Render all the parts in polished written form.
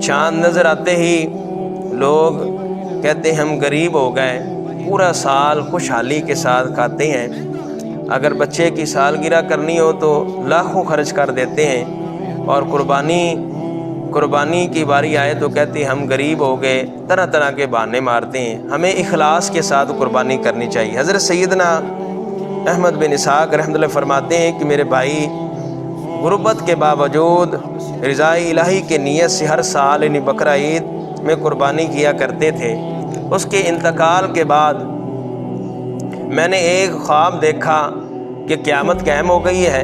چاند نظر آتے ہی لوگ کہتے ہیں ہم غریب ہو گئے، پورا سال خوشحالی کے ساتھ کھاتے ہیں، اگر بچے کی سالگرہ کرنی ہو تو لاکھوں خرچ کر دیتے ہیں، اور قربانی کی باری آئے تو کہتے ہیں ہم غریب ہو گئے، طرح طرح کے بہانے مارتے ہیں۔ ہمیں اخلاص کے ساتھ قربانی کرنی چاہیے۔ حضرت سیدنا احمد بن اسحاق رحمۃ اللہ فرماتے ہیں کہ میرے بھائی غربت کے باوجود رضائے الہی کے نیت سے ہر سال یعنی بقرہ عید میں قربانی کیا کرتے تھے۔ اس کے انتقال کے بعد میں نے ایک خواب دیکھا کہ قیامت قائم ہو گئی ہے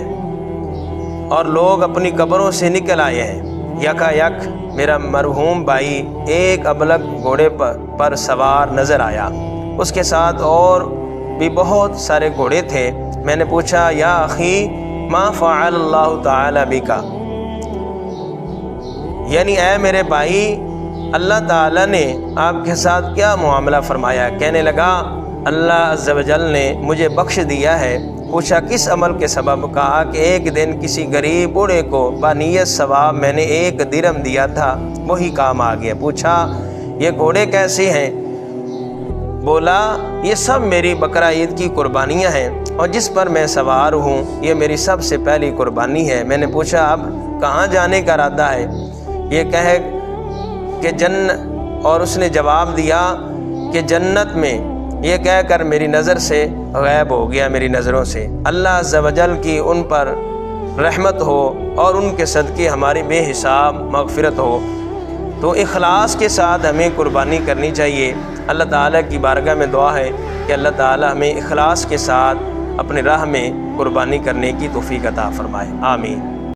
اور لوگ اپنی قبروں سے نکل آئے ہیں۔ یکا یک میرا مرحوم بھائی ایک ابلک گھوڑے پر سوار نظر آیا، اس کے ساتھ اور بھی بہت سارے گھوڑے تھے۔ میں نے پوچھا یا اخی ما فعل اللہ تعالی بکا، یعنی اے میرے بھائی اللہ تعالیٰ نے آپ کے ساتھ کیا معاملہ فرمایا؟ کہنے لگا اللہ عز و جل نے مجھے بخش دیا ہے۔ پوچھا کس عمل کے سبب؟ کہا کہ ایک دن کسی غریب بوڑھے کو بنیت ثواب میں نے 1 درہم دیا تھا، وہی کام آ گیا۔ پوچھا یہ گھوڑے کیسے ہیں؟ بولا یہ سب میری بقرہ عید کی قربانیاں ہیں اور جس پر میں سوار ہوں یہ میری سب سے پہلی قربانی ہے۔ میں نے پوچھا اب کہاں جانے کا ارادہ ہے؟ یہ کہے کہ اور اس نے جواب دیا کہ جنت میں، یہ کہہ کر میری نظر سے غائب ہو گیا، میری نظروں سے۔ اللہ عز و جل کی ان پر رحمت ہو اور ان کے صدقے ہماری بے حساب مغفرت ہو۔ تو اخلاص کے ساتھ ہمیں قربانی کرنی چاہیے۔ اللہ تعالیٰ کی بارگاہ میں دعا ہے کہ اللہ تعالیٰ ہمیں اخلاص کے ساتھ اپنے راہ میں قربانی کرنے کی توفیق عطا فرمائے، آمین۔